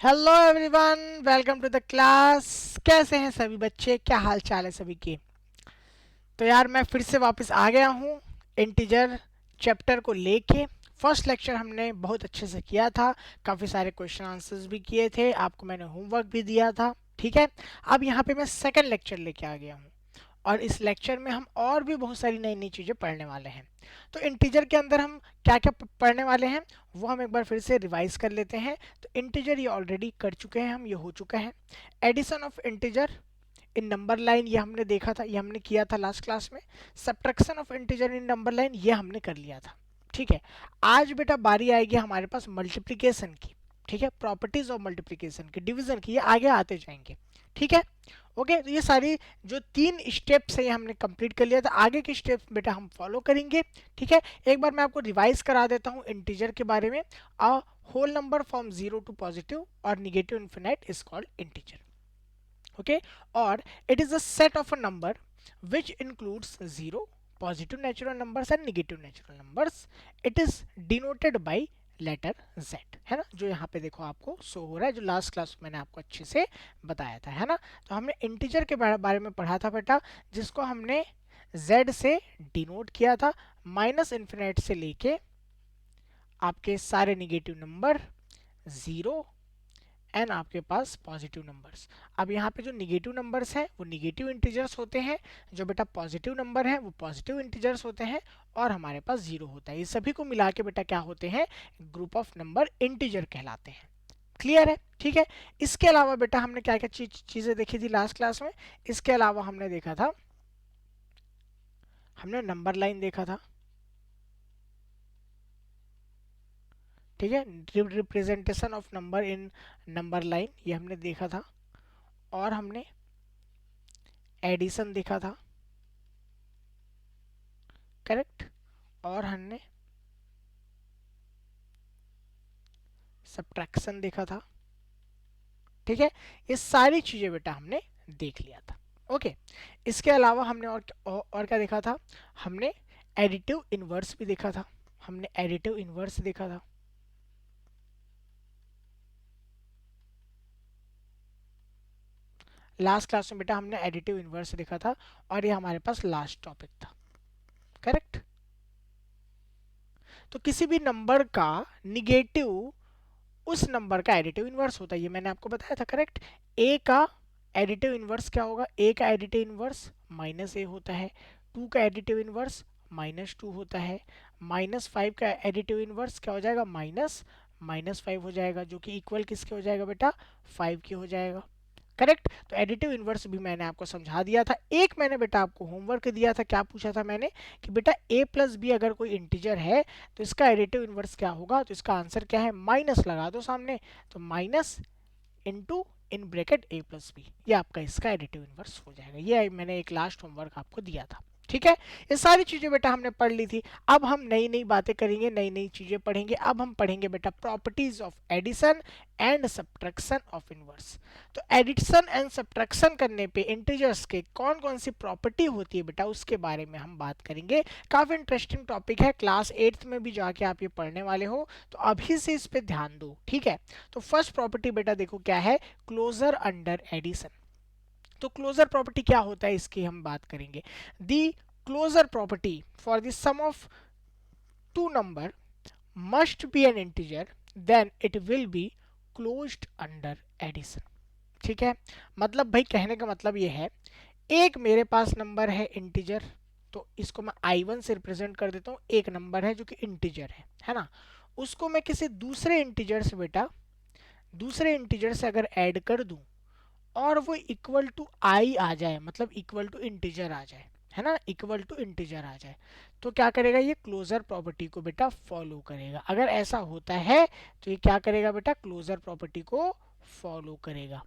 Hello everyone, welcome to the class. कैसे हैं सभी बच्चे? क्या हाल चाल है सभी के? तो यार मैं फिर से वापस आ गया हूँ इंटीजर चैप्टर को लेके। फर्स्ट लेक्चर हमने बहुत अच्छे से किया था, काफ़ी सारे क्वेश्चन आंसर्स भी किए थे, आपको मैंने होमवर्क भी दिया था। ठीक है, अब यहाँ पे मैं सेकंड लेक्चर लेके आ गया हूँ और इस लेक्चर में हम और भी बहुत सारी नई नई चीज़ें पढ़ने वाले हैं। तो इंटीजर के अंदर हम क्या क्या पढ़ने वाले हैं वो हम एक बार फिर से रिवाइज कर लेते हैं। तो इंटीजर ये ऑलरेडी कर चुके हैं हम, ये हो चुका है। Addition of integer in number line ये हमने देखा था, ये हमने किया था लास्ट क्लास में। Subtraction of integer in number line ये हमने कर लिया था। ठीक है, आज बेटा बारी आएगी हमारे पास मल्टीप्लिकेशन की। ठीक है, प्रॉपर्टीज ऑफ मल्टीप्लिकेशन की, डिवीजन की, ये आगे आते जाएंगे। ठीक है, ओके। तो ये सारी जो 3 स्टेप्स है ये हमने कंप्लीट कर लिया था। आगे के स्टेप्स बेटा हम फॉलो करेंगे। ठीक है, एक बार मैं आपको रिवाइज करा देता हूँ इंटीजर के बारे में। A whole number from 0 to positive और negative infinite is called integer. okay, or it is a set of a number which includes 0 positive natural numbers and negative natural numbers. It is denoted by letter z, है ना, जो यहाँ पे देखो आपको show हो रहा है, जो लास्ट क्लास मैंने आपको अच्छे से बताया था, है ना। तो हमने इंटीजर के बारे में पढ़ा था बेटा, जिसको हमने z से डिनोट किया था, माइनस इन्फिनिट से लेके आपके सारे निगेटिव नंबर, 0 एंड आपके पास पॉजिटिव नंबर्स। अब यहाँ पे जो निगेटिव नंबर्स हैं वो निगेटिव इंटीजर्स होते हैं, जो बेटा पॉजिटिव नंबर है वो पॉजिटिव इंटीजर्स होते हैं, और हमारे पास 0 होता है। ये सभी को मिला के बेटा क्या होते हैं? ग्रुप ऑफ नंबर इंटीजर कहलाते हैं। क्लियर है? ठीक है, इसके अलावा बेटा हमने क्या क्या चीजें देखी थी लास्ट क्लास में? इसके अलावा हमने देखा था, हमने नंबर लाइन देखा था। ठीक है, representation of number in number line ये हमने देखा था, और हमने एडिशन देखा था, करेक्ट, और हमने सब्ट्रैक्शन देखा था। ठीक है, ये सारी चीजें बेटा हमने देख लिया था। ओके, इसके अलावा हमने और क्या देखा था? हमने एडिटिव इनवर्स भी देखा था, हमने एडिटिव इनवर्स देखा था। लास्ट क्लास में बेटा हमने एडिटिव इनवर्स देखा था, और ये हमारे पास लास्ट टॉपिक था, करेक्ट। तो किसी भी नंबर का निगेटिव उस नंबर का एडिटिव इनवर्स होता है, ये मैंने आपको बताया था, करेक्ट। ए का एडिटिव इनवर्स क्या होगा? ए का एडिटिव इनवर्स माइनस ए होता है। 2 का एडिटिव इनवर्स -2 होता है। -5 का एडिटिव इनवर्स क्या हो जाएगा? -5 हो जाएगा, जो कि इक्वल किसके हो जाएगा बेटा? 5 के हो जाएगा, करेक्ट। तो एडिटिव इनवर्स भी मैंने आपको समझा दिया था। एक मैंने बेटा आपको होमवर्क दिया था, क्या पूछा था मैंने कि बेटा a प्लस बी अगर कोई इंटीजर है तो इसका एडिटिव इनवर्स क्या होगा? तो इसका आंसर क्या है? माइनस लगा दो सामने, तो minus into in bracket a plus b, ये आपका इसका एडिटिव इनवर्स हो जाएगा। ये मैंने एक लास्ट होमवर्क आपको दिया था। ठीक है, ये सारी चीजें बेटा हमने पढ़ ली थी। अब हम नई नई बातें करेंगे, नई नई चीजें पढ़ेंगे। अब हम पढ़ेंगे बेटा properties of addition and subtraction of inverse. तो एडिशन एंड सब्ट्रैक्शन करने पे इंटीजर्स के कौन कौन सी प्रॉपर्टी होती है बेटा, उसके बारे में हम बात करेंगे। काफी इंटरेस्टिंग टॉपिक है, क्लास 8th में भी जाके आप ये पढ़ने वाले हो, तो अभी से इस पे ध्यान दो। ठीक है, तो फर्स्ट प्रॉपर्टी बेटा देखो क्या है? Closure under addition. तो क्लोजर प्रॉपर्टी क्या होता है इसकी हम बात करेंगे। The closure property for the sum of two number must be an integer, then it will be closed under addition. ठीक है, मतलब भाई कहने का मतलब ये है, एक मेरे पास नंबर है इंटीजर, तो इसको मैं i1 से रिप्रेजेंट कर देता हूँ। एक नंबर है जो कि इंटीजर है ना, उसको मैं किसी दूसरे इंटीजर से बेटा, दूसरे इंटीजर से अगर ऐड कर दूं और वो इक्वल टू आई आ जाए, मतलब इक्वल टू इंटीजर आ जाए, है ना, इक्वल टू इंटीजर आ जाए, तो क्या करेगा? ये क्लोजर प्रॉपर्टी को बेटा फॉलो करेगा। अगर ऐसा होता है तो ये क्या करेगा बेटा? क्लोजर प्रॉपर्टी को फॉलो करेगा।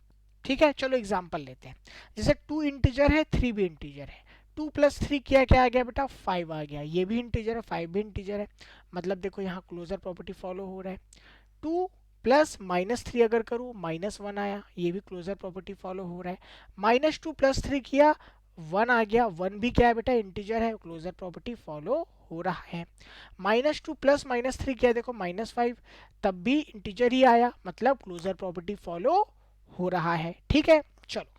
ठीक है, चलो एग्जांपल लेते हैं। जैसे 2 इंटीजर है, 3 भी इंटीजर है। 2 + 3 क्या आ गया बेटा? 5 आ गया। ये भी इंटीजर है, 5 भी इंटीजर है, मतलब देखो यहाँ क्लोजर प्रॉपर्टी फॉलो हो रहा है। 2 प्लस -3 अगर करूँ, -1 आया, ये भी क्लोजर प्रॉपर्टी फॉलो हो रहा है। -2 + 3 किया, 1 आ गया, 1 भी क्या है बेटा? इंटीजर है, क्लोजर प्रॉपर्टी फॉलो हो रहा है। -2 प्लस -3 क्या है, देखो -5, तब भी इंटीजर ही आया, मतलब क्लोजर प्रॉपर्टी फॉलो हो रहा है। ठीक है, चलो,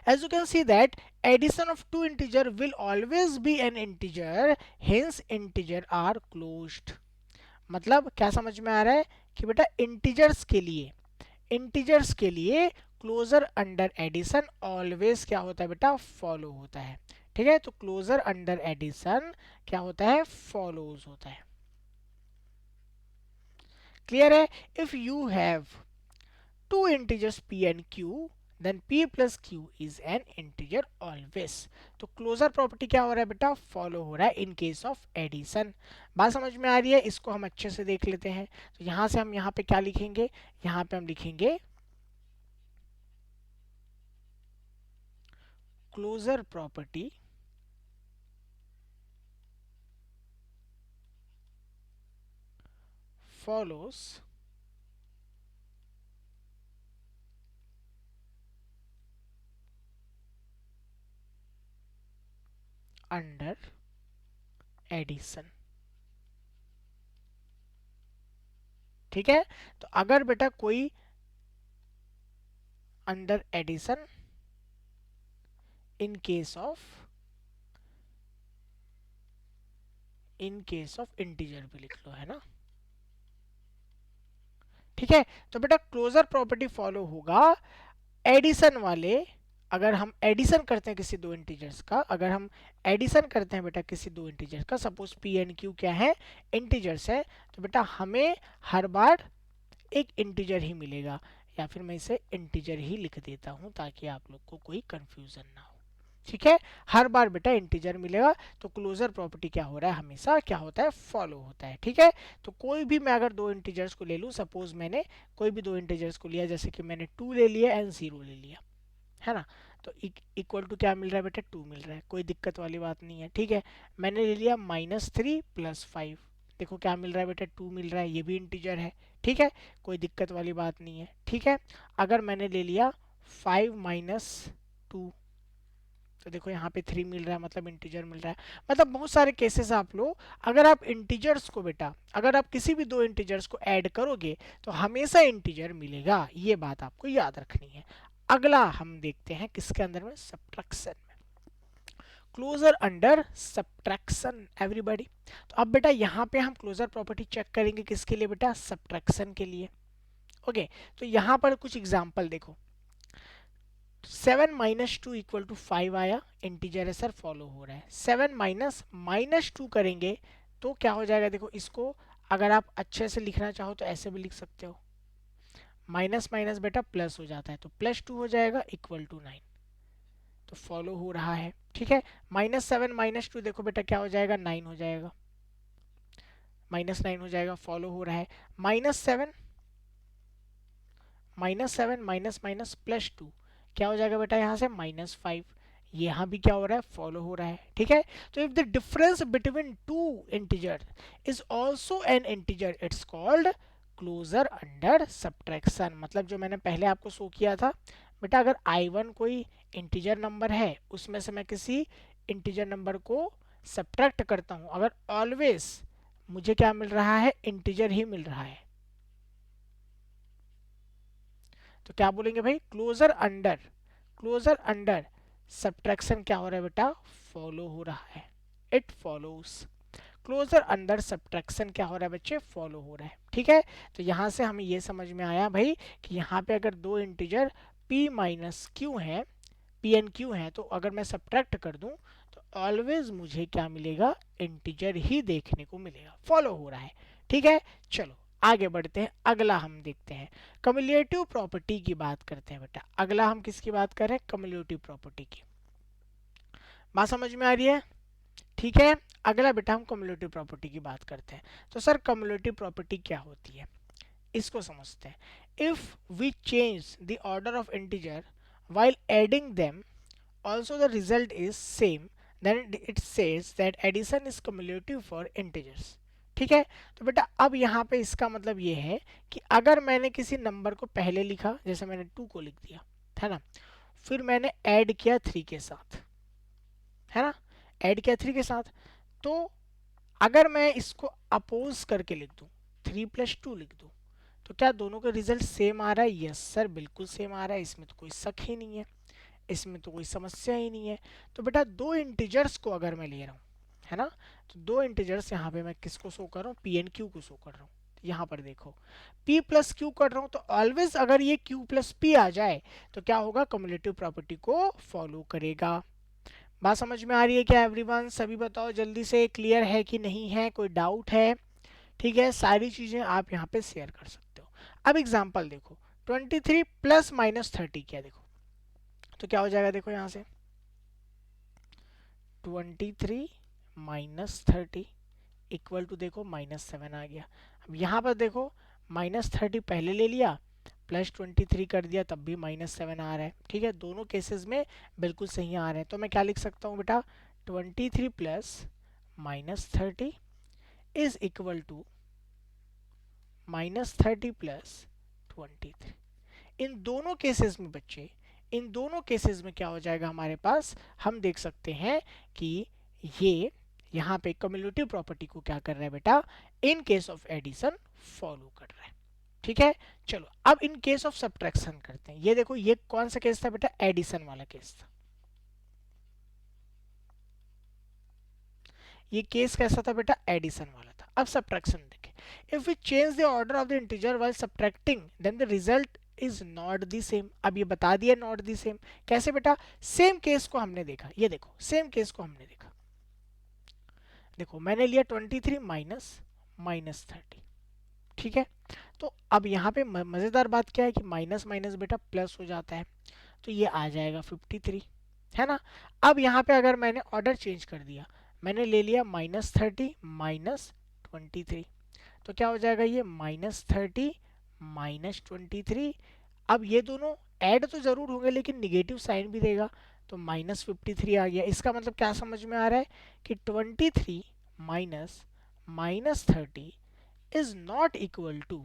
as you can see that addition of two integer will always be an integer, hence integer are closed। मतलब क्या समझ में आ रहा है कि बेटा इंटीजर्स के लिए क्लोजर अंडर एडिशन ऑलवेज क्या होता है बेटा, फॉलो होता है। ठीक है, तो क्लोजर अंडर एडिशन क्या होता है, फॉलोज होता है। क्लियर है? If you have two integers p and q, then p plus q is an integer always। तो क्लोजर प्रॉपर्टी क्या हो रहा है बेटा, फॉलो हो रहा है इन केस ऑफ एडिशन। बात समझ में आ रही है? इसको हम अच्छे से देख लेते हैं। तो यहां से हम यहाँ पे क्या लिखेंगे, यहाँ पे हम लिखेंगे closure property follows under addition. ठीक है, तो अगर बेटा कोई under addition in case of integer भी लिख लो, है ना। ठीक है, तो बेटा क्लोजर प्रॉपर्टी फॉलो होगा एडिशन वाले, अगर हम एडिशन करते हैं किसी दो इंटीजर्स का, अगर हम एडिशन करते हैं बेटा किसी दो इंटीजर्स का, सपोज पी एंड क्यू क्या है, इंटीजर्स है, तो बेटा हमें हर बार एक इंटीजर ही मिलेगा, या फिर मैं इसे इंटीजर ही लिख देता हूं ताकि आप लोग को कोई कंफ्यूजन ना हो। ठीक है, हर बार बेटा इंटीजर मिलेगा, तो क्लोजर प्रॉपर्टी क्या हो रहा है, हमेशा क्या होता है, फॉलो होता है। ठीक है, तो कोई भी मैं अगर दो इंटीजर्स को ले लूं, सपोज मैंने कोई भी दो इंटीजर्स को लिया, जैसे कि मैंने 2 ले लिया एंड 0 ले लिया, है ना, तो इक्वल टू क्या मिल रहा है बेटा, 2 मिल रहा है, कोई दिक्कत वाली बात नहीं है। ठीक है, मैंने ले लिया -3 + 5, देखो क्या मिल रहा है बेटा, 2 मिल रहा है, ये भी इंटीजर है। ठीक है, कोई दिक्कत वाली बात नहीं है। ठीक है, अगर मैंने ले लिया 5 - 2, तो देखो यहाँ पे 3 मिल रहा है, मतलब इंटीजर मिल रहा है। मतलब बहुत सारे केसेस आप लो, अगर आप इंटीजर्स को बेटा, अगर आप किसी भी दो इंटीजर्स को ऐड करोगे तो हमेशा इंटीजर मिलेगा, ये बात आपको याद रखनी है। अगला हम देखते हैं किसके अंदर में, सब्ट्रैक्शन में, क्लोजर अंडर सब्ट्रैक्शन एवरीबॉडी। तो अब बेटा यहाँ पे हम क्लोजर प्रॉपर्टी चेक करेंगे किसके लिए बेटा, सब्ट्रैक्शन के लिए। ओके, तो यहाँ पर कुछ एग्जांपल देखो, 7 - 2 = 5 आया, इंटीजर है सर, फॉलो हो रहा है। 7 माइनस -2 करेंगे तो क्या हो जाएगा, देखो इसको अगर आप अच्छे से लिखना चाहो तो ऐसे भी लिख सकते हो, माइनस माइनस बेटा प्लस हो जाता है, तो +2 हो जाएगा = 9, तो फॉलो हो रहा है। ठीक है, -7 - 2 देखो बेटा क्या हो जाएगा, 9 हो जाएगा, -9 हो जाएगा, फॉलो हो रहा है। -7 माइनस माइनस +2 क्या हो जाएगा बेटा, यहाँ से -5, यहाँ भी क्या हो रहा है, फॉलो हो रहा है। ठीक है, तो if the difference between two integer is also an integer, it's called closure under subtraction. मतलब जो मैंने पहले आपको शो किया था बेटा, अगर I1 कोई इंटीजर नंबर है, उसमें से मैं किसी इंटीजर नंबर को सब्ट्रैक्ट करता हूँ, अगर ऑलवेज मुझे क्या मिल रहा है, इंटीजर ही मिल रहा है, तो क्या बोलेंगे भाई, क्लोजर अंडर सब्ट्रैक्शन क्या हो रहा है बेटा, फॉलो हो रहा है, it follows. Closure under subtraction क्या हो रहा है बच्चे, फॉलो हो रहा है। ठीक है, तो यहां से हमें ये समझ में आया भाई कि यहाँ पे अगर दो इंटीजर p - q है, p एंड q है, तो अगर मैं सब्ट्रैक्ट कर दूं तो ऑलवेज मुझे क्या मिलेगा, इंटीजर ही देखने को मिलेगा, फॉलो हो रहा है। ठीक है, चलो आगे बढ़ते हैं, अगला हम देखते हैं कम्युलेटिव प्रॉपर्टी की बात करते हैं बेटा। अगला हम किसकी बात कर रहे हैं, कम्युलेटिव प्रॉपर्टी की। बात समझ में आ रही है? ठीक है, अगला बेटा हम कम्युलेटिव प्रॉपर्टी की बात करते हैं। तो सर कम्युलेटिव प्रॉपर्टी क्या होती है, इसको समझते हैं। If we change the order of integer while adding them, also the result is same, then it says that addition is cumulative for integers। ठीक है, तो बेटा अब यहाँ पे इसका मतलब ये है कि अगर मैंने किसी नंबर को पहले लिखा, जैसे मैंने 2 को लिख दिया, है ना, फिर मैंने ऐड किया 3 के साथ, है ना, ऐड किया 3 के साथ, तो अगर मैं इसको अपोज करके लिख दूं, 3+2 लिख दूं, तो क्या दोनों का रिजल्ट सेम आ रहा है? यस सर, बिल्कुल सेम आ रहा है, इसमें तो कोई शक ही नहीं है, इसमें तो कोई समस्या ही नहीं है। तो बेटा दो इंटीजर्स को अगर मैं ले रहा हूँ, है ना, तो दो इंटीजर्स यहाँ पे मैं किसको शो कर रहा हूँ? पी एंड क्यू को शो कर रहा हूँ। यहाँ पर देखो p प्लस क्यू कर रहा हूँ, तो ऑलवेज अगर ये q प्लस पी आ जाए तो क्या होगा? कम्युलेटिव प्रॉपर्टी को फॉलो करेगा। बात समझ में आ रही है क्या एवरीवन? सभी बताओ जल्दी से, क्लियर है कि नहीं है, कोई डाउट है? ठीक है, सारी चीजें आप यहाँ पे शेयर कर सकते हो। अब एग्जांपल देखो, 23 प्लस माइनस 30 क्या, देखो तो क्या हो जाएगा, देखो यहाँ से 23 माइनस 30 इक्वल टू देखो -7 आ गया। अब यहाँ पर देखो -30 पहले ले लिया, प्लस 23 कर दिया, तब भी -7 आ रहा है। ठीक है, दोनों केसेस में बिल्कुल सही आ रहे हैं। तो मैं क्या लिख सकता हूँ बेटा? 23 plus -30 is equal to -30 plus 23। इन दोनों केसेस में बच्चे, इन दोनों केसेस में क्या हो जाएगा हमारे पास? हम देख सकते हैं कि ये यहाँ पे कम्युलेटिव प्रॉपर्टी को क्या कर रहा है बेटा? In case of addition follow कर रहा है। ठीक है, चलो अब इन केस ऑफ सब्ट्रैक्शन करते हैं। ये देखो, ये कौन सा केस था बेटा? एडिशन वाला केस था। ये केस कैसा था बेटा? एडिशन वाला था। अब सब्ट्रैक्शन देखें, if we change the order of the integer while subtracting then the result is not the same. अब ये बता दिया नॉट द सेम कैसे बेटा? सेम केस को हमने देखा, ये देखो सेम केस को हमने देखा। देखो मैंने लिया 23 माइनस -30। ठीक है, तो अब यहाँ पे मजेदार बात क्या है कि माइनस माइनस बेटा प्लस हो जाता है, तो ये आ जाएगा 53, है ना। अब यहाँ पे अगर मैंने ऑर्डर चेंज कर दिया, मैंने ले लिया -30 -23, तो क्या हो जाएगा? ये -30 -23। अब ये दोनों ऐड तो जरूर होंगे लेकिन निगेटिव साइन भी देगा, तो -53 आ गया। इसका मतलब क्या समझ में आ रहा है कि 23 minus -30 is not equal to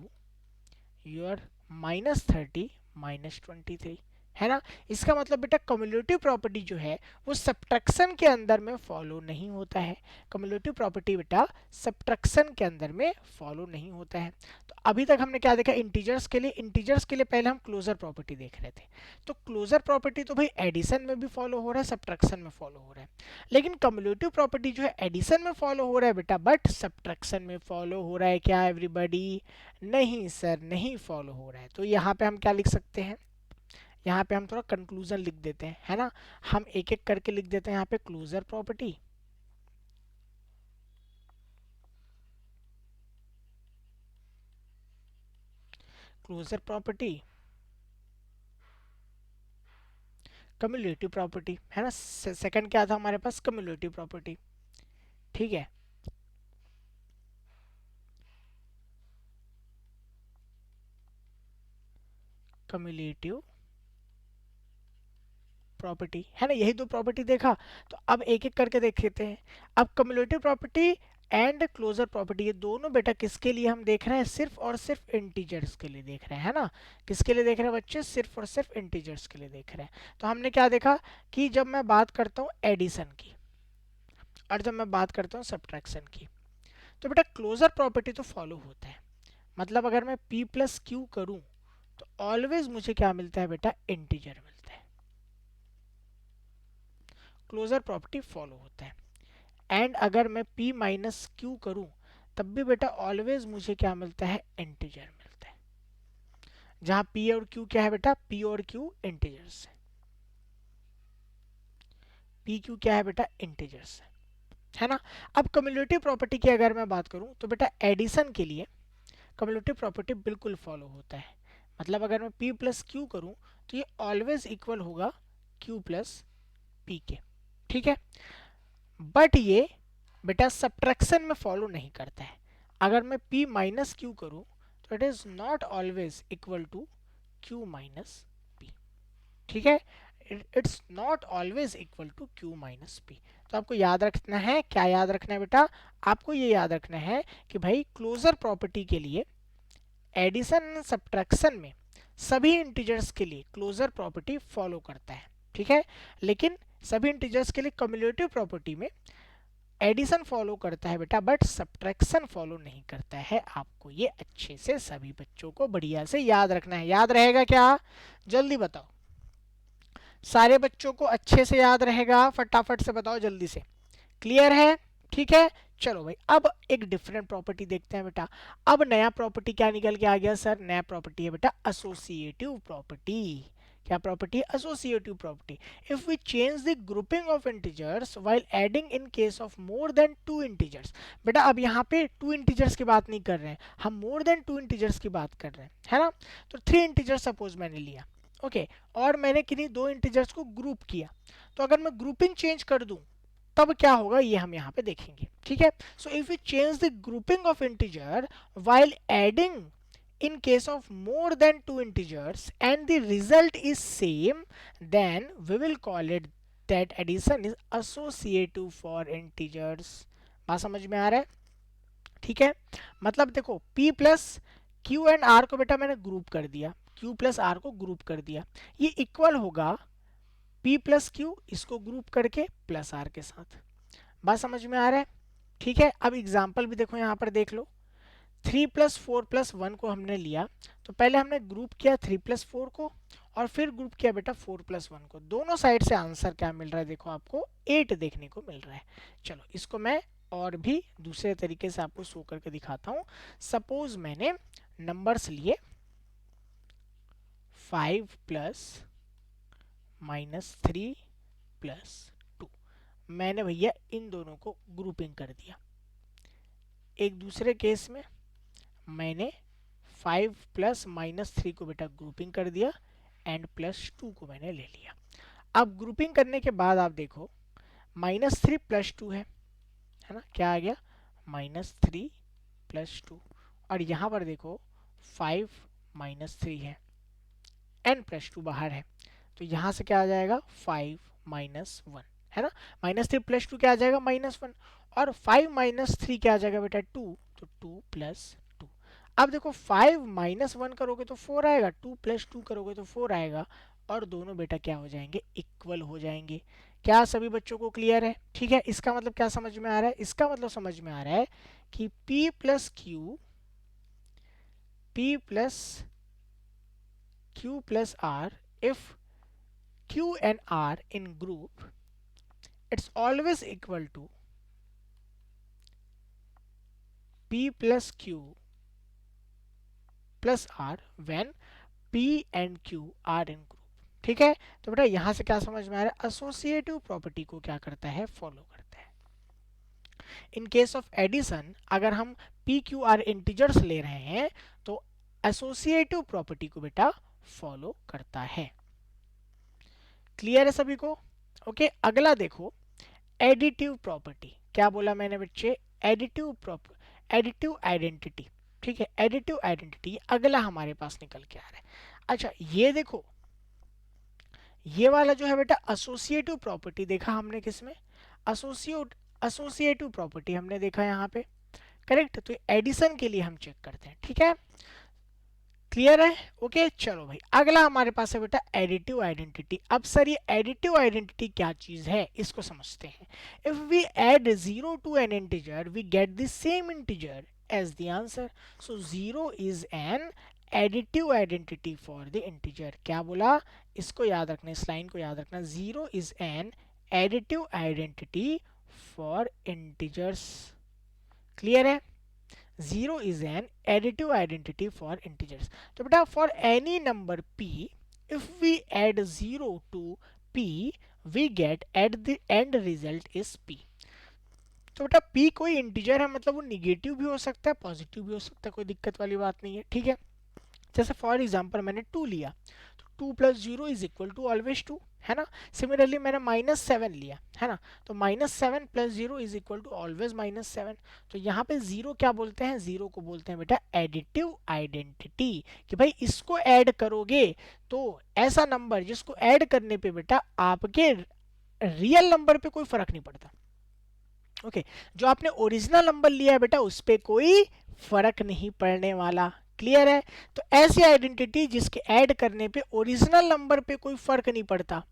your -30 -23, है ना। इसका मतलब बेटा कम्युलेटिव प्रॉपर्टी जो है वो सब्ट्रैक्शन के अंदर में फॉलो नहीं होता है। कम्युलेटिव प्रॉपर्टी बेटा सब्ट्रैक्शन के अंदर में फॉलो नहीं होता है। तो अभी तक हमने क्या देखा? इंटीजर्स के लिए, इंटीजर्स के लिए पहले हम क्लोजर प्रॉपर्टी देख रहे थे। तो क्लोजर प्रॉपर्टी तो भाई एडिशन में भी फॉलो हो रहा है, सब्ट्रैक्शन में फॉलो हो रहा है। लेकिन कम्युलेटिव प्रॉपर्टी जो है एडिशन में फॉलो हो रहा है बेटा, बट सब्ट्रैक्शन में फॉलो हो रहा है क्या एवरीबॉडी? नहीं सर, नहीं फॉलो हो रहा है। तो यहाँ पे हम क्या लिख सकते हैं? यहाँ पे हम थोड़ा कंक्लूजन लिख देते हैं, है ना। हम एक एक करके लिख देते हैं यहाँ पे closure property, closure property, cumulative property, है ना। सेकंड क्या था हमारे पास? Cumulative property. ठीक है, कम्युलेटिव प्रॉपर्टी, है ना। यही दो प्रॉपर्टी देखा, तो अब एक एक करके देख लेते हैं। अब cumulative property and closure property, ये दोनों बेटा किसके लिए हम देख रहे हैं? सिर्फ और सिर्फ इंटीजर्स के लिए देख रहे हैं, है ना। किसके लिए देख रहे हैं बच्चे? सिर्फ और सिर्फ इंटीजर्स के लिए देख रहे हैं। तो हमने क्या देखा कि जब मैं बात करता हूँ एडिशन की और जब मैं बात करता हूँ सब्ट्रैक्शन की, तो बेटा क्लोजर प्रॉपर्टी तो फॉलो होता है। मतलब अगर मैं p प्लस क्यू करूँ तो ऑलवेज मुझे क्या मिलता है बेटा? इंटीजर मिलता है। क्लोजर प्रॉपर्टी फॉलो होता है। एंड अगर मैं p माइनस क्यू करूं तब भी बेटा ऑलवेज मुझे क्या मिलता है? इंटीजर मिलता है। जहां p और q क्या है बेटा? p और q इंटीजर्स है। p q क्या है बेटा? इंटीजर्स है ना। अब कम्युलेटिव प्रॉपर्टी की अगर मैं बात करूं तो बेटा एडिशन के लिए कम्युलेटिव प्रॉपर्टी बिल्कुल फॉलो होता है। मतलब अगर मैं p प्लस क्यू करूं तो ये ऑलवेज इक्वल होगा q प्लस p के। ठीक है, बट ये बेटा सब्ट्रैक्शन में फॉलो नहीं करता है। अगर मैं p माइनस क्यू करूँ तो it is not always equal to q minus p। ठीक है, it's not always equal to q minus p। तो आपको याद रखना है, क्या याद रखना है बेटा? आपको ये याद रखना है कि भाई क्लोजर प्रॉपर्टी के लिए एडिशन एंड सब्ट्रैक्शन में सभी इंटीजर्स के लिए क्लोजर प्रॉपर्टी फॉलो करता है। ठीक है, लेकिन सभी इंटीजर्स के लिए कम्युलेटिव प्रॉपर्टी में एडिशन फॉलो करता है बेटा बट सब्ट्रैक्शन फॉलो नहीं करता है। आपको ये अच्छे से सभी बच्चों को बढ़िया से याद रखना है। याद रहेगा क्या? जल्दी बताओ, सारे बच्चों को अच्छे से याद रहेगा? फटाफट से बताओ जल्दी से। क्लियर है? ठीक है, चलो भाई अब एक डिफरेंट प्रॉपर्टी देखते हैं बेटा। अब नया प्रॉपर्टी क्या निकल के आ गया सर? नया प्रॉपर्टी है बेटा एसोसिएटिव प्रॉपर्टी। क्या property? Associative property. If we change the grouping of integers while adding in case of more than two integers. बेटा अब यहाँ पे टू इंटीजर्स की बात नहीं कर रहे हैं हम, मोर देन टू इंटीजर्स की बात कर रहे हैं, है ना? तो थ्री इंटीजर्स सपोज मैंने लिया, ओके, और मैंने किन्हीं दो इंटीजर्स को ग्रुप किया। तो अगर मैं ग्रुपिंग चेंज कर दूं तब क्या होगा ये हम यहाँ पे देखेंगे। ठीक है, so if you change the grouping of integer while adding in case of more than two integers and the result is same, then we will call it that addition is associative for integers। बात समझ में आ रहा है? ठीक है, मतलब देखो p plus q and r को बेटा मैंने ग्रुप कर दिया, q प्लस r को ग्रुप कर दिया, ये इक्वल होगा p प्लस q इसको ग्रुप करके प्लस r के साथ। बात समझ में आ रहा है? ठीक है, अब एग्जांपल भी देखो यहाँ पर देख लो। 3 प्लस 4 प्लस 1 को हमने लिया, तो पहले हमने ग्रुप किया 3 प्लस 4 को और फिर ग्रुप किया बेटा 4 प्लस 1 को। दोनों साइड से आंसर क्या मिल रहा है? देखो आपको 8 देखने को मिल रहा है। चलो इसको मैं और भी दूसरे तरीके से आपको शो करके दिखाता हूँ। सपोज मैंने नंबर्स लिए 5 प्लस -3 प्लस 2, मैंने भैया इन दोनों को ग्रुपिंग कर दिया। एक दूसरे केस में मैंने 5 प्लस -3 को बेटा ग्रुपिंग कर दिया एंड +2 को मैंने ले लिया। अब ग्रुपिंग करने के बाद आप देखो -3 + 2 है ना? क्या आ गया? -3 + 2, और यहाँ पर देखो 5 -3 है एंड +2 बाहर है, तो यहाँ से क्या आ जाएगा? 5 -1 है ना? -3 + 2 क्या आ जाएगा? -1, और 5 -3 क्या आ जाएगा बेटा? 2, तो 2 + 2। अब देखो 5 -1 करोगे तो 4 आएगा, 2 + 2 करोगे तो 4 आएगा, और दोनों बेटा क्या हो जाएंगे? इक्वल हो जाएंगे। क्या सभी बच्चों को क्लियर है? ठीक है, इसका मतलब क्या समझ में आ रहा है? इसका मतलब समझ में आ रहा है कि p + q + r, if q and r in group, it's always equal to p + q + r when p and q are in group। ठीक है, तो बेटा यहां से क्या समझ में आ रहा है? एसोसिएटिव प्रॉपर्टी को क्या करता है? फॉलो करता है। इन केस ऑफ एडिशन अगर हम p q r इंटीजर्स ले रहे हैं तो एसोसिएटिव प्रॉपर्टी को बेटा फॉलो करता है। क्लियर है सभी को? ओके, अगला देखो एडिटिव प्रॉपर्टी। क्या बोला मैंने बच्चे? Additive identity. ठीक है, एडिटिव आइडेंटिटी अगला हमारे पास निकल के आ रहा है। अच्छा ये देखो, ये वाला जो है बेटा एसोसिएटिव प्रॉपर्टी देखा हमने किसमें? एसोसिएटिव प्रॉपर्टी हमने देखा यहाँ पे, करेक्ट? तो एडिशन के लिए हम चेक करते हैं। ठीक है, क्लियर है? ओके, चलो भाई अगला हमारे पास है बेटा एडिटिव आइडेंटिटी। अब सर ये एडिटिव आइडेंटिटी क्या चीज है इसको समझते हैं। If we add 0 to an integer we get the same integer as the answer, so 0 is an additive identity for the integer. क्या बोला? इसको याद रखना, इस लाइन को याद रखना, 0 is an additive identity for integers. Clear है? 0 is an additive identity for integers। तो बेटा for any number p, if we add 0 to p, we get at the end result is p। तो बेटा p कोई integer है, मतलब वो negative भी हो सकता है पॉजिटिव भी हो सकता है, कोई दिक्कत वाली बात नहीं है। ठीक है, जैसे फॉर एग्जांपल मैंने 2 लिया, तो 2 + 0 = ऑलवेज 2, है ना? सिमिलरली मैंने -7 लिया, है ना? तो -7 + 0 = ऑलवेज -7। तो यहाँ पे 0 क्या बोलते हैं? 0 को बोलते हैं बेटा एडिटिव आइडेंटिटी, कि भाई इसको ऐड करोगे तो ऐसा नंबर जिसको ऐड करने पे बेटा आपके रियल नंबर पे कोई फर्क नहीं पड़ता। ओके, जो आपने ओरिजिनल नंबर लिया है बेटा उस पे कोई फर्क नहीं पड़ने वाला। क्लियर है? तो ऐसी आइडेंटिटी जिसके ऐड करने पे ओरिजिनल नंबर पे कोई फर्क नहीं पड़ता,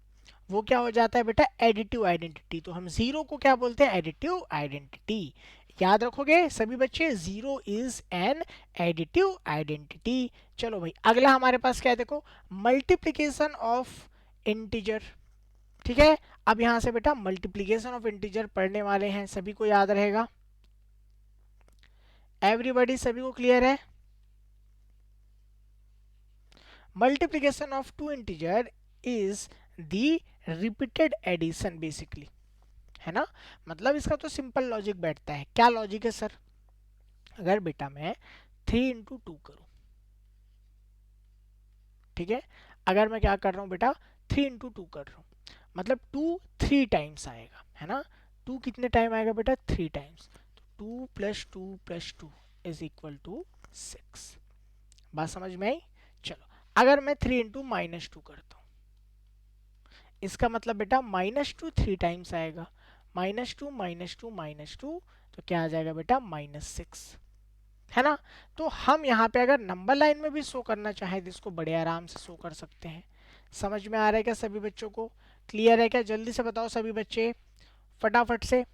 वो क्या हो जाता है बेटा, एडिटिव आइडेंटिटी। तो हम जीरो को क्या बोलते हैं, एडिटिव आइडेंटिटी। याद रखोगे सभी बच्चे, zero is an additive identity. चलो भाई अगला हमारे पास क्या है, देखो मल्टीप्लीकेशन ऑफ इंटीजर। ठीक है, अब यहां से बेटा मल्टीप्लीकेशन ऑफ इंटीजर पढ़ने वाले हैं, सभी को याद रहेगा, एवरीबॉडी सभी को क्लियर है। Multiplication of two integer is the repeated addition basically, है ना। मतलब इसका तो सिंपल लॉजिक बैठता है। क्या लॉजिक है सर, अगर बेटा मैं 3 into 2 करूं, ठीक है, अगर मैं क्या कर रहा हूं बेटा, 3 into 2 कर रहा हूं, मतलब 2 3 टाइम्स आएगा, है ना। 2 कितने टाइम आएगा बेटा, 3 टाइम्स। तो 2 + 2 + 2 इज इक्वल टू 6। बात समझ में आई। चलो अगर मैं 3 into -2 करता हूँ, इसका मतलब बेटा -2 3 टाइम्स आएगा, -2 -2 -2, तो क्या आ जाएगा बेटा, -6, है ना। तो हम यहाँ पे अगर नंबर लाइन में भी शो करना चाहें तो इसको बड़े आराम से शो कर सकते हैं। समझ में आ रहा है क्या सभी बच्चों को, क्लियर है क्या, जल्दी से बताओ सभी बच्चे फटाफट से।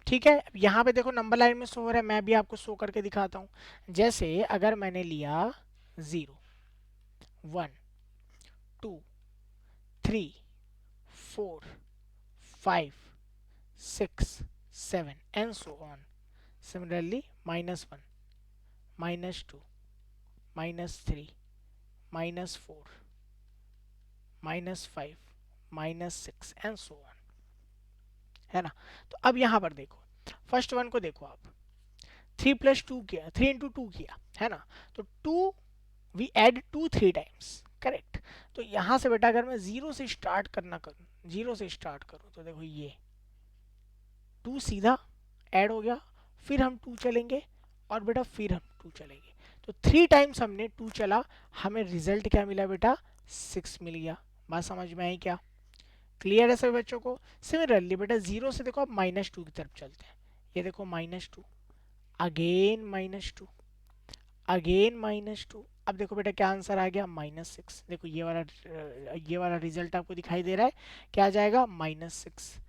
ठीक है, यहाँ पे देखो नंबर लाइन में शो हो रहा है, मैं भी आपको शो करके दिखाता हूँ। जैसे अगर मैंने लिया 0 1 2 3 4 5 6 7 and so on. Similarly, -1 -2 -3 -4 -5 -6 and so on, है ना। तो अब यहाँ पर देखो, फर्स्ट वन को देखो आप, 3 + 2 किया, 3 into 2 किया, है ना। तो 2 वी एड 2 3 टाइम्स, करेक्ट। तो यहाँ से बेटा अगर मैं जीरो से स्टार्ट करना करूँ, जीरो से स्टार्ट करूँ, तो देखो ये 2 सीधा ऐड हो गया, फिर हम 2 चलेंगे और बेटा फिर हम 2 चलेंगे, तो 3 टाइम्स हमने 2 चला, हमें रिजल्ट क्या मिला बेटा, 6 मिल गया। बात समझ में आई क्या, क्लियर है सभी बच्चों को। सिमिलरली बेटा जीरो से देखो अब -2 की तरफ चलते हैं, ये देखो -2, अगेन -2, अगेन -2, अब देखो बेटा क्या आंसर आ गया, -6। देखो ये वाला रिजल्ट आपको दिखाई दे रहा है, क्या आ जाएगा, -6।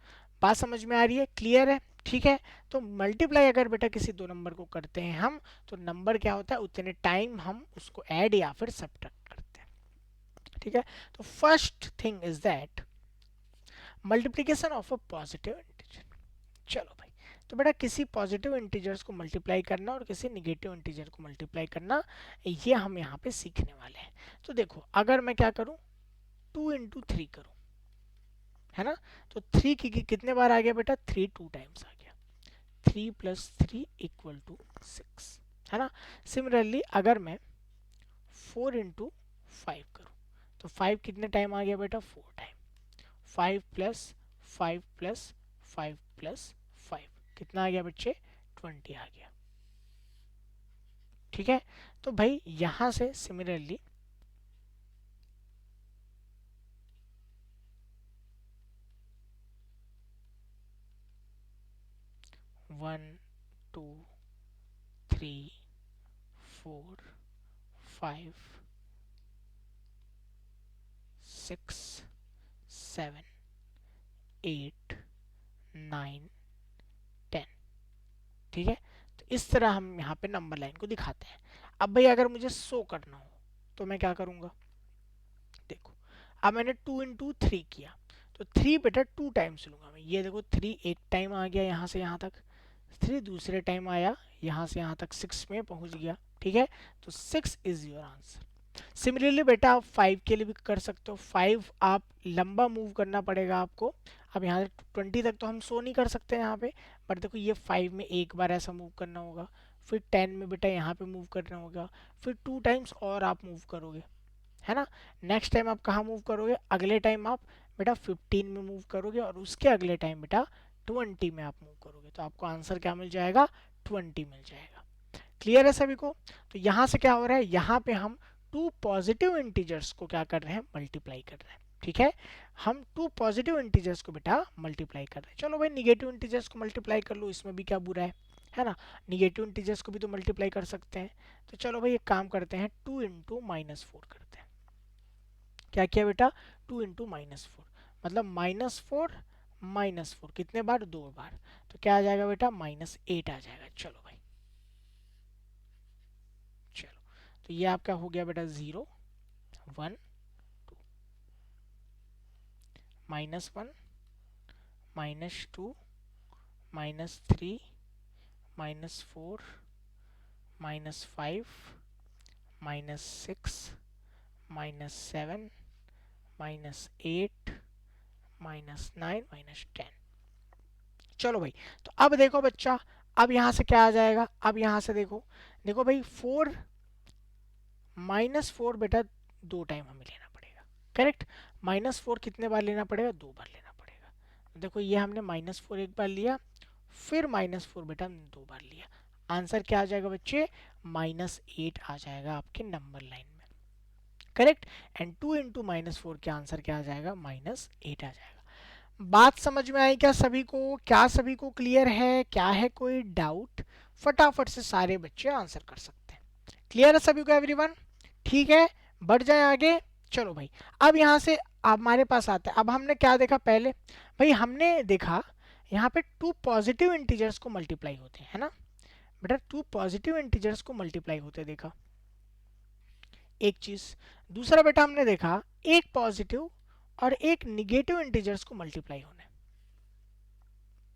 बात समझ में आ रही है, क्लियर है। ठीक है, तो मल्टीप्लाई अगर बेटा किसी दो नंबर को करते हैं हम, तो नंबर क्या होता है, उतने टाइम हम उसको ऐड या फिर सब्ट्रैक्ट करते हैं। ठीक है, तो first thing is that multiplication of a positive integer. चलो भाई, तो बेटा किसी पॉजिटिव इंटीजर्स को मल्टीप्लाई करना और किसी निगेटिव इंटीजर को मल्टीप्लाई करना, ये हम यहाँ पे सीखने वाले हैं। तो देखो अगर मैं क्या करूँ, 2 into 3 करूँ, है ना, तो 3 की कितने बार आ गया बेटा, 3 2 टाइम्स आ गया, 3 + 3 = 6, है ना। सिमिलरली अगर मैं 4 into 5 करूँ, तो 5 कितने टाइम आ गया बेटा, 4 टाइम, 5 + 5 + 5 + 5 कितना आ गया बच्चे, 20 आ गया। ठीक है, तो भाई यहां से सिमिलरली 1 2 3 4 5 6 7 8 9 10, ठीक है। तो इस तरह हम यहाँ पे नंबर लाइन को दिखाते हैं। अब भाई अगर मुझे शो करना हो तो मैं क्या करूँगा, देखो अब मैंने 2 into 3 किया, तो 3 बेटा 2 टाइम्स लूंगा मैं, ये देखो 3 एक टाइम आ गया यहाँ से यहाँ तक, 3 दूसरे टाइम आया यहाँ से यहाँ तक, 6 में पहुँच गया। ठीक है, तो 6 इज योर आंसर। सिमिलरली बेटा आप 5 के लिए भी कर सकते हो, 5 आप लंबा मूव करना पड़ेगा आपको। अब यहाँ से 20 तक तो हम शो नहीं कर सकते यहाँ पे, बट देखो ये 5 में एक बार ऐसा मूव करना होगा, फिर 10 में बेटा यहाँ पे मूव करना होगा, फिर 2 टाइम्स और आप मूव करोगे, है ना। नेक्स्ट टाइम आप कहाँ मूव करोगे, अगले टाइम आप बेटा 15 में मूव करोगे, और उसके अगले टाइम बेटा 20 में आप मूव करोगे, तो आपको आंसर क्या मिल जाएगा, 20 मिल जाएगा। क्लियर है सभी को। तो यहाँ से क्या हो रहा है, यहाँ पे हम टू पॉजिटिव इंटीजर्स को क्या कर रहे हैं, मल्टीप्लाई कर रहे हैं। ठीक है, हम टू पॉजिटिव इंटीजर्स को बेटा मल्टीप्लाई कर रहे हैं। चलो भाई निगेटिव इंटीजर्स को मल्टीप्लाई कर लो, इसमें भी क्या बुरा है ना। निगेटिव इंटीजर्स को भी तो मल्टीप्लाई कर सकते हैं। तो चलो भाई एक काम करते हैं, 2 into -4 करते हैं। क्या किया बेटा, 2 into -4, मतलब -4 कितने बार, 2 बार, तो क्या आ जाएगा बेटा, -8 आ जाएगा। चलो भाई, चलो, तो ये आपका हो गया बेटा 0 1 2, -1 -2 -3 -4 -5 -6 -7 -8 -9 -10। चलो भाई, तो अब देखो बच्चा, अब यहाँ से क्या आ जाएगा, अब यहाँ से देखो, देखो भाई 4 -4 बेटा 2 टाइम हमें लेना पड़ेगा, करेक्ट। -4 कितने बार लेना पड़ेगा, 2 बार लेना पड़ेगा। देखो ये हमने -4 एक बार लिया, फिर -4 बेटा हमने 2 बार लिया। आंसर क्या आ जाएगा बच्चे, -8 आ जाएगा आपके नंबर लाइन में, करेक्ट। एंड 2 इंटू -4 के आंसर क्या आ जाएगा, -8 आ जाएगा। बात समझ में आई क्या सभी को, क्या सभी को क्लियर है, क्या है कोई डाउट? फटाफट से सारे बच्चे आंसर कर सकते हैं। क्लियर है सभी को एवरीवन? ठीक है, बढ़ जाए आगे। चलो भाई, अब यहाँ से हमारे पास आता है, अब हमने क्या देखा पहले, भाई हमने देखा यहाँ पे 2 पॉजिटिव इंटीजर्स को मल्टीप्लाई होते हैं, है ना बेटा, 2 पॉजिटिव इंटीजर्स को मल्टीप्लाई होते देखा, एक चीज। दूसरा बेटा हमने देखा एक पॉजिटिव और एक निगेटिव इंटीजर्स को मल्टीप्लाई होने,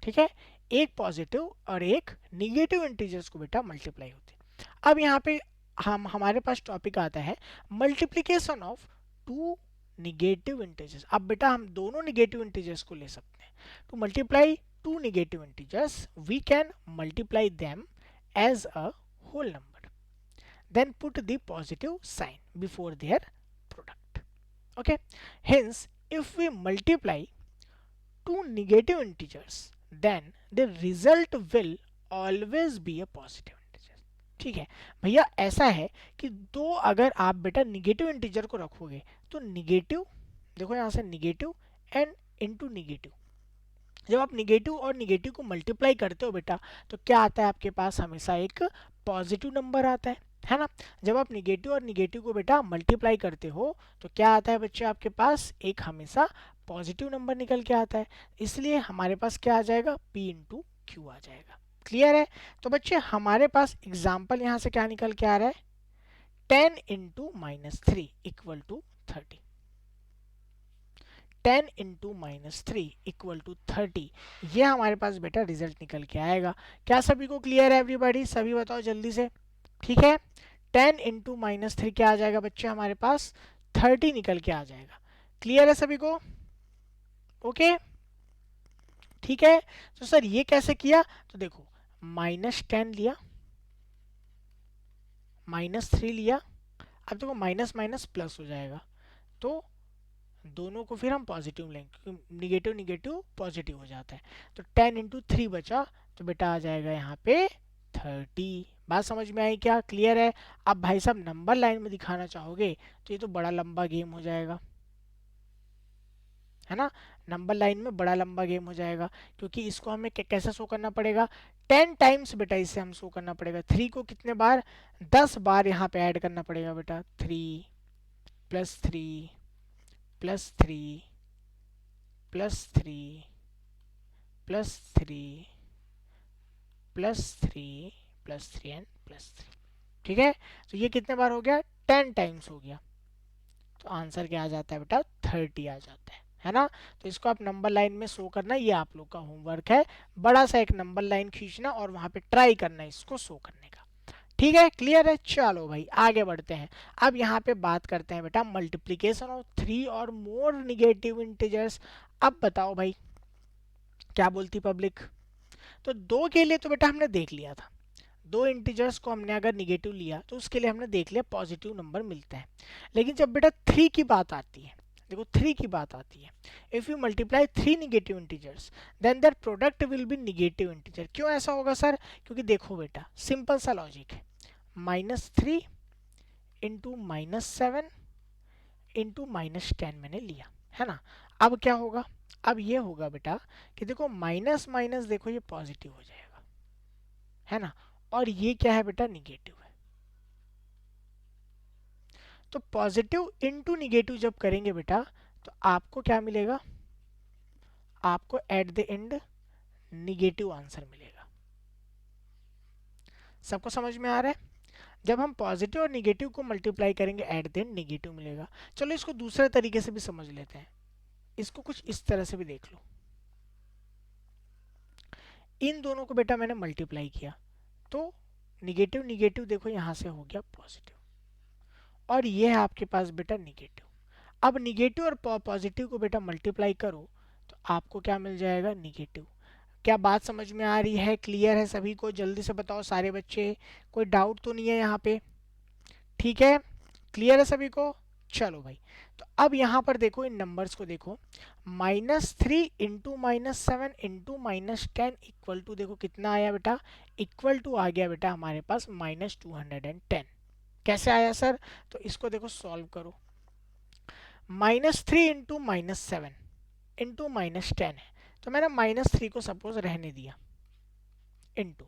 ठीक है, एक पॉजिटिव और एक निगेटिव इंटीजर्स को बेटा मल्टीप्लाई होते। अब यहाँ पे हमारे पास टॉपिक आता है मल्टीप्लीकेशन ऑफ 2 निगेटिव इंटीजर्स। अब बेटा हम दोनों निगेटिव इंटीजर्स को ले सकते हैं, to multiply 2 negative integers we can multiply them as a whole number, then put the positive sign before their product. Okay, hence if we multiply two negative integers then the result will always be a positive integer. ठीक है भैया, ऐसा है कि दो अगर आप बेटा निगेटिव इंटीजर को रखोगे तो निगेटिव, देखो यहाँ से निगेटिव एंड इनटू निगेटिव, जब आप निगेटिव और निगेटिव को मल्टीप्लाई करते हो बेटा तो क्या आता है आपके पास, हमेशा एक पॉजिटिव नंबर आता है ना। जब आप निगेटिव और निगेटिव को बेटा मल्टीप्लाई करते हो तो क्या आता है बच्चे, आपके पास एक हमेशा पॉजिटिव नंबर निकल के आता है, इसलिए हमारे पास क्या आ जाएगा, p इंटू क्यू आ जाएगा। क्लियर है? तो बच्चे हमारे पास एग्जाम्पल यहाँ से क्या निकल के आ रहा है, 10 into -3 equal to 30, 10 into -3 equal to 30, ये हमारे पास बेटा रिजल्ट निकल के आएगा। क्या सभी को क्लियर है एवरीबॉडी, सभी बताओ जल्दी से। ठीक है, 10 इंटू -3 क्या आ जाएगा बच्चे, हमारे पास 30 निकल के आ जाएगा। क्लियर है सभी को? ओके, ठीक है। तो सर ये कैसे किया, तो देखो -10 लिया, -3 लिया, अब देखो माइनस माइनस प्लस हो जाएगा, तो दोनों को फिर हम पॉजिटिव लेंगे क्योंकि निगेटिव निगेटिव पॉजिटिव हो जाता है। तो 10 इंटू 3 बचा, तो बेटा आ जाएगा यहाँ पे 30। बात समझ में आई क्या, क्लियर है? अब भाई साहब नंबर लाइन में दिखाना चाहोगे तो ये तो बड़ा लंबा गेम हो जाएगा, है ना। नंबर लाइन में बड़ा लंबा गेम हो जाएगा क्योंकि इसको हमें कैसे शो करना पड़ेगा, 10 टाइम्स बेटा इसे हम शो करना पड़ेगा। 3 को कितने बार, 10 बार यहाँ पे ऐड करना पड़ेगा बेटा, 3 plus 3 plus 3 plus 3 plus 3 plus 3 plus 3 and plus 3। ठीक है, तो ये कितने बार हो गया, 10 टाइम्स हो गया, तो आंसर क्या आ जाता है बेटा, 30 आ जाता है ना। तो इसको आप नंबर लाइन में शो करना, ये आप लोग का होमवर्क है, बड़ा सा एक नंबर लाइन खींचना और वहां पे ट्राई करना इसको शो करने का। ठीक है, क्लियर है? चलो भाई आगे बढ़ते हैं। अब यहाँ पे बात करते हैं बेटा मल्टीप्लीकेशन ऑफ 3 और मोर निगेटिव इंटीजर्स। अब बताओ भाई क्या बोलती पब्लिक। तो 2 के लिए तो बेटा हमने देख लिया था, 2 इंटीजर्स को हमने अगर निगेटिव लिया तो उसके लिए हमने देख लिया पॉजिटिव नंबर मिलता है। लेकिन जब बेटा 3 की बात आती है, देखो 3 की बात आती है, if you multiply 3 negative integers then that product will be negative integer. क्यों ऐसा होगा सर, क्योंकि देखो बेटा सिंपल सा लॉजिक है, -3 इंटू -7 इंटू -10 मैंने लिया, है ना। अब क्या होगा, अब ये होगा बेटा कि देखो माइनस माइनस देखो ये पॉजिटिव हो जाएगा, है ना, और ये क्या है बेटा, निगेटिव है। तो पॉजिटिव इंटू निगेटिव जब करेंगे बेटा तो आपको क्या मिलेगा, आपको at the end negative answer मिलेगा। सबको समझ में आ रहा है? जब हम पॉजिटिव और निगेटिव को मल्टीप्लाई करेंगे एट द एंड निगेटिव मिलेगा। चलो इसको दूसरे तरीके से भी समझ लेते हैं, इसको कुछ इस तरह से भी देख लो। इन दोनों को बेटा मैंने मल्टीप्लाई किया तो निगेटिव निगेटिव देखो यहां से हो गया पॉजिटिव, और ये है आपके पास बेटा निगेटिव। अब निगेटिव और पॉजिटिव को बेटा मल्टीप्लाई करो तो आपको क्या मिल जाएगा? निगेटिव। क्या बात समझ में आ रही है? क्लियर है सभी को? जल्दी से बताओ सारे बच्चे, कोई डाउट तो नहीं है यहाँ पे? ठीक है, क्लियर है सभी को? चलो भाई, तो अब यहाँ पर देखो, इन नंबर्स को देखो, -3 इंटू -7 इंटू -10 इक्वल टू, देखो कितना आया बेटा? इक्वल टू आ गया बेटा हमारे पास -210। कैसे आया सर? तो इसको देखो सॉल्व करो। -3 इंटू -7 इंटू -10 है, तो मैंने -3 को सपोज रहने दिया, इंटू,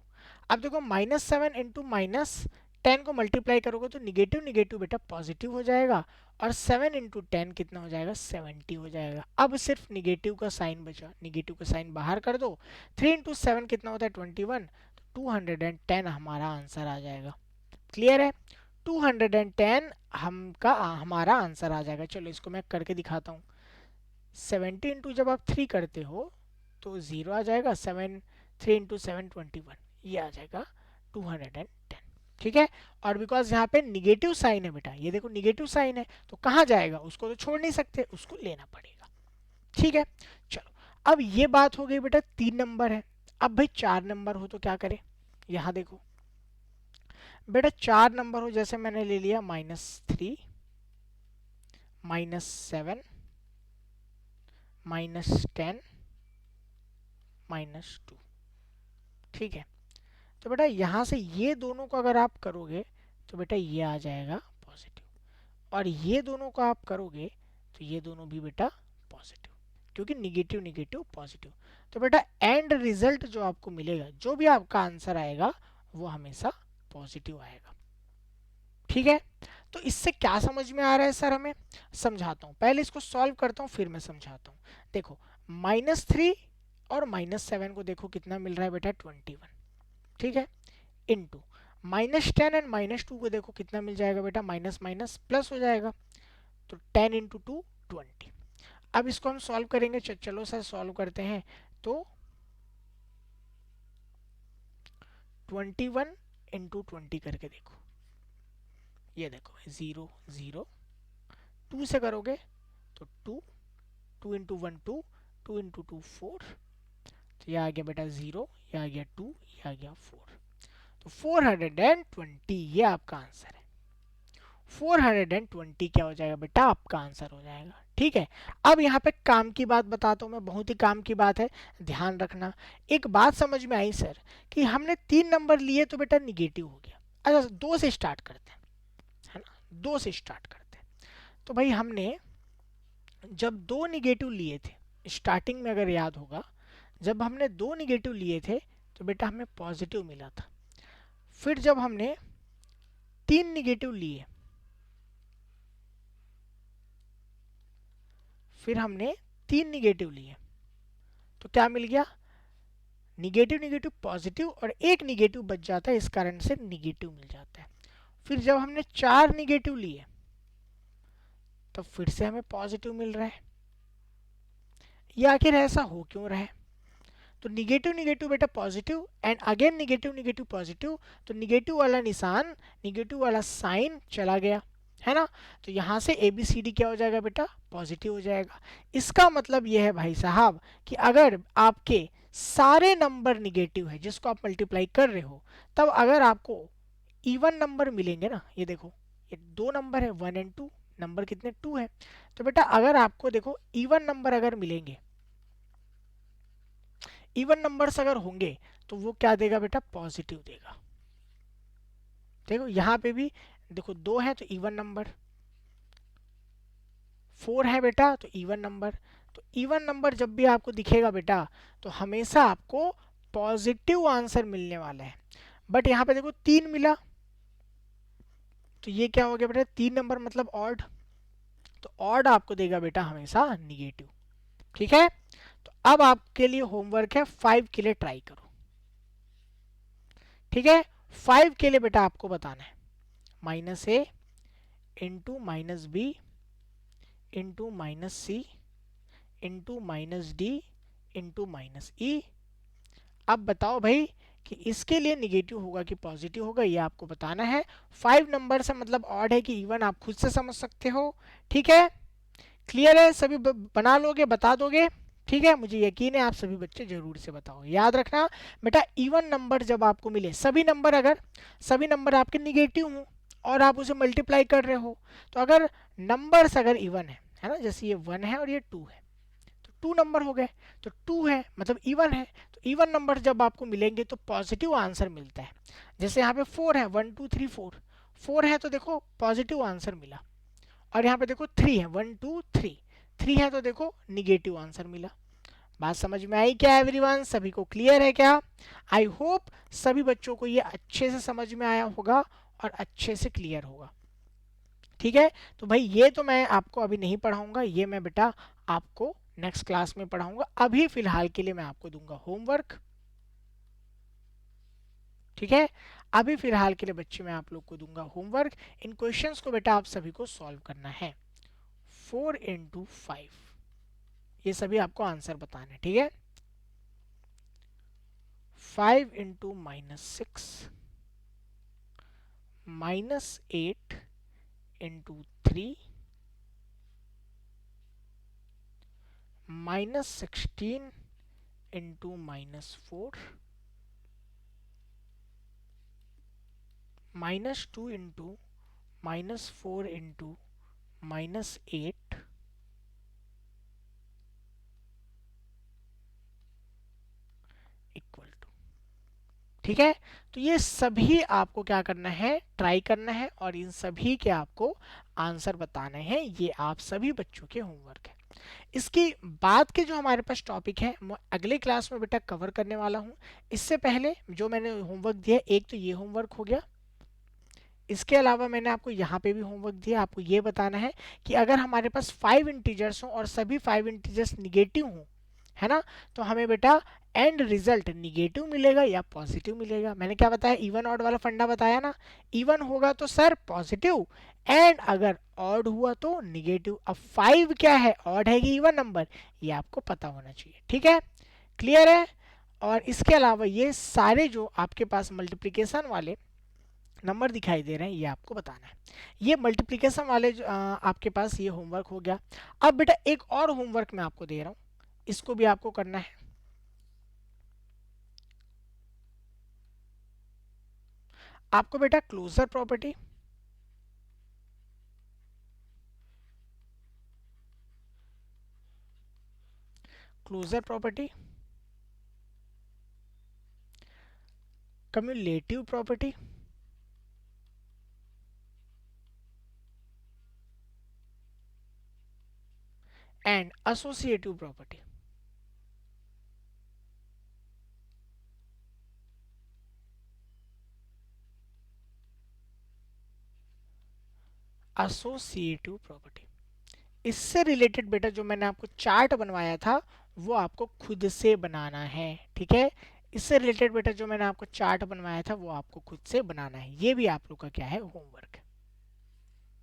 अब देखो -7 इंटू -10 को मल्टीप्लाई करोगे तो निगेटिव निगेटिव बेटा पॉजिटिव हो जाएगा, और 7 इंटू 10 कितना हो जाएगा? 70 हो जाएगा। अब सिर्फ निगेटिव का साइन बचा, निगेटिव का साइन बाहर कर दो। 3 इंटू 7 कितना होता है? 21, तो 210 हमारा आंसर आ जाएगा। क्लियर है? 210 हमारा आंसर आ जाएगा। चलो इसको मैं करके दिखाता हूँ। 70 इंटू जब आप 3 करते हो तो 0 आ जाएगा, 3 इंटू 7 21, ये आ जाएगा 210। ठीक है, और बिकॉज यहाँ पे निगेटिव साइन है बेटा, ये देखो निगेटिव साइन है, तो कहाँ जाएगा? उसको तो छोड़ नहीं सकते, उसको लेना पड़ेगा। ठीक है, चलो अब ये बात हो गई बेटा 3 नंबर है। अब भाई 4 नंबर हो तो क्या करें? यहाँ देखो बेटा 4 नंबर हो, जैसे मैंने ले लिया -3 -7 -10 -2। ठीक है, तो बेटा यहाँ से ये दोनों को अगर आप करोगे तो बेटा ये आ जाएगा पॉजिटिव, और ये दोनों को आप करोगे तो ये दोनों भी बेटा पॉजिटिव, क्योंकि निगेटिव निगेटिव पॉजिटिव। तो बेटा एंड रिजल्ट जो आपको मिलेगा, जो भी आपका आंसर आएगा वो हमेशा पॉजिटिव आएगा। ठीक है, तो इससे क्या समझ में आ रहा है सर हमें? समझाता हूँ, पहले इसको सॉल्व करता हूँ फिर मैं समझाता हूँ। देखो -3 और -7 को देखो कितना मिल रहा है बेटा? 21। ठीक है, इंटू -10 एंड -2 को देखो कितना मिल जाएगा बेटा? माइनस माइनस प्लस हो जाएगा, तो 10 इंटू 2 20। अब इसको हम सॉल्व करेंगे, चलो सर सॉल्व करते हैं। तो 21 इंटू 20 करके देखो, ये देखो 0 0, 2 से करोगे तो 2, 2 इंटू 1 2, 2 इंटू 2 4, तो ये आ गया बेटा 0, ये आ गया 2, ये आ गया 4, तो 420 ये आपका आंसर है। 420 क्या हो जाएगा बेटा? आपका आंसर हो जाएगा। ठीक है, अब यहाँ पे काम की बात बताता हूँ मैं, बहुत ही काम की बात है, ध्यान रखना। एक बात समझ में आई सर कि हमने 3 नंबर लिए तो बेटा निगेटिव हो गया। अच्छा 2 से स्टार्ट करते हैं, है ना? 2 से स्टार्ट करते हैं। तो भाई हमने जब 2 निगेटिव लिए थे स्टार्टिंग में, अगर याद होगा, जब हमने 2 निगेटिव लिए थे तो बेटा हमें पॉजिटिव मिला था। फिर जब हमने 3 निगेटिव लिए, फिर हमने 3 निगेटिव लिए तो क्या मिल गया? निगेटिव निगेटिव पॉजिटिव, और एक निगेटिव बच जाता है, इस कारण से निगेटिव मिल जाता है। फिर जब हमने 4 निगेटिव लिए तो फिर से हमें पॉजिटिव मिल रहा है। ये आखिर ऐसा हो क्यों रहा है? तो निगेटिव निगेटिव बेटा positive, and again negative negative positive, तो निगेटिव वाला निशान, निगेटिव वाला साइन चला गया, है ना? तो यहाँ से ABCD क्या हो जाएगा बेटा? पॉजिटिव हो जाएगा। इसका मतलब यह है भाई साहब कि अगर आपके सारे नंबर निगेटिव है जिसको आप मल्टीप्लाई कर रहे हो, तब अगर आपको इवन नंबर मिलेंगे ना, ये देखो ये 2 नंबर है 1 एंड 2, नंबर कितने? 2 है, तो बेटा अगर आपको देखो इवन नंबर अगर मिलेंगे, इवन नंबर्स अगर होंगे तो वो क्या देगा बेटा? पॉजिटिव देगा। देखो यहाँ पे भी देखो 2 है तो इवन नंबर, 4 है बेटा तो इवन नंबर। तो इवन नंबर जब भी आपको दिखेगा बेटा तो हमेशा आपको पॉजिटिव आंसर मिलने वाला है। बट यहाँ पे देखो 3 मिला, तो ये क्या हो गया बेटा? 3 नंबर मतलब ऑड, तो ऑड आपको देगा बेटा हमेशा निगेटिव। ठीक है, तो अब आपके लिए होमवर्क है 5 के लिए ट्राई करो। ठीक है, 5 के लिए बेटा आपको बताना है minus A into minus B into minus C into minus D into minus E. अब बताओ भाई कि इसके लिए निगेटिव होगा कि पॉजिटिव होगा, ये आपको बताना है। 5 नंबर से मतलब ऑड है कि इवन, आप खुद से समझ सकते हो। ठीक है, क्लियर है, सभी बना लोगे, बता दोगे? ठीक है, मुझे यकीन है आप सभी बच्चे जरूर से बताओगे। याद रखना बेटा, इवन नंबर जब आपको मिले, सभी नंबर, अगर सभी नंबर आपके निगेटिव हो और आप उसे मल्टीप्लाई कर रहे हो, तो अगर नंबर्स अगर इवन है ना, जैसे ये 1 है और ये 2 है, तो 2 नंबर हो गए, तो 2 है मतलब इवन है, तो इवन नंबर जब आपको मिलेंगे तो पॉजिटिव आंसर मिलता है। जैसे यहाँ पे 4 है, 1 2 3 4, 4 है तो देखो पॉजिटिव आंसर मिला, और यहाँ पे देखो 3 है, 1 2 3, 3 है तो देखो निगेटिव आंसर मिला। बात समझ में आई क्या एवरीवन? सभी को क्लियर है क्या? आई होप सभी बच्चों को ये अच्छे से समझ में आया होगा और अच्छे से क्लियर होगा। ठीक है, तो भाई ये तो मैं आपको अभी नहीं पढ़ाऊंगा, ये मैं बेटा आपको नेक्स्ट क्लास में पढ़ाऊंगा। अभी फिलहाल के लिए मैं आपको दूंगा होमवर्क। ठीक है, अभी फिलहाल के लिए बच्चे मैं आप लोग को दूंगा होमवर्क। इन क्वेश्चंस को बेटा आप सभी को सॉल्व करना है। 4 इंटू 5, ये सभी आपको आंसर बताने, ठीक है। 5 into minus 6, minus 8 into 3, minus 16 into minus 4, minus 2 into minus 4 into minus 8, equal to. ठीक है, तो ये सभी आपको क्या करना है, ट्राई करना है, और इन सभी के आपको आंसर बताने हैं। ये आप सभी बच्चों के होमवर्क है। इसकी बाद के जो हमारे पास टॉपिक है मैं अगले क्लास में बेटा कवर करने वाला हूँ। इससे पहले जो मैंने होमवर्क दिया, एक तो ये होमवर्क हो गया, इसके अलावा मैंने आपको यहाँ पे भी होमवर्क दिया। आपको ये बताना है कि अगर हमारे पास 5 इंटीजर्स हों और सभी 5 इंटीजर्स निगेटिव हों, है ना, तो हमें बेटा एंड रिजल्ट निगेटिव मिलेगा या पॉजिटिव मिलेगा। मैंने क्या बताया, इवन ऑड वाला फंडा बताया ना। इवन होगा तो सर पॉजिटिव, एंड अगर ऑड हुआ तो निगेटिव। अब 5 क्या है, ऑड है कि इवन नंबर, ये आपको पता होना चाहिए। ठीक है, क्लियर है। और इसके अलावा ये सारे जो आपके पास मल्टीप्लिकेशन वाले नंबर दिखाई दे रहे हैं, ये आपको बताना है। ये मल्टीप्लिकेशन वाले जो, आपके पास ये होमवर्क हो गया। अब बेटा एक और होमवर्क मैं आपको दे रहा हूँ, इसको भी आपको करना है। आपको बेटा closure property, closure property, cumulative property, and associative property. Associative property, इससे रिलेटेड बेटा जो मैंने आपको चार्ट बनवाया था वो आपको खुद से बनाना है। ठीक है, इससे रिलेटेड बेटा जो मैंने आपको चार्ट बनवाया था वो आपको खुद से बनाना है। ये भी आप लोग का क्या है, होमवर्क।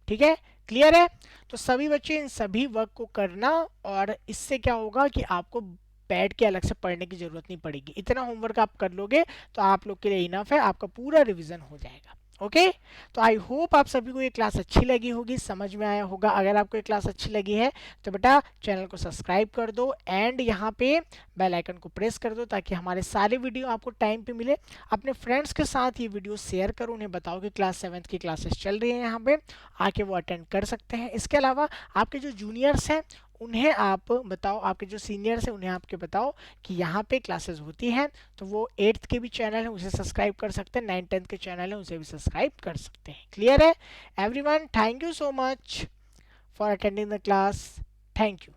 ठीक है, क्लियर है। तो सभी बच्चे इन सभी वर्क को करना, और इससे क्या होगा कि आपको बैठ के अलग से पढ़ने की जरूरत नहीं पड़ेगी। इतना होमवर्क आप कर लोगे तो आप लोग के लिए इनफ है, आपका पूरा रिवीजन हो जाएगा। ओके, तो आई होप आप सभी को ये क्लास अच्छी लगी होगी, समझ में आया होगा। अगर आपको ये क्लास अच्छी लगी है तो बेटा चैनल को सब्सक्राइब कर दो, एंड यहाँ पे बेल आइकन को प्रेस कर दो ताकि हमारे सारे वीडियो आपको टाइम पे मिले। अपने फ्रेंड्स के साथ ये वीडियो शेयर करो, उन्हें बताओ कि क्लास 7th की क्लासेस चल रही हैं, यहाँ पे आके वो अटेंड कर सकते हैं। इसके अलावा आपके जो जूनियर्स हैं उन्हें आप बताओ, आपके जो सीनियर्स हैं उन्हें आपके बताओ कि यहाँ पे क्लासेस होती हैं, तो वो 8th के भी चैनल है उसे सब्सक्राइब कर सकते हैं, 9th 10th के चैनल है उसे भी सब्सक्राइब कर सकते हैं। क्लियर है everyone? Thank you so much for attending the class. Thank you.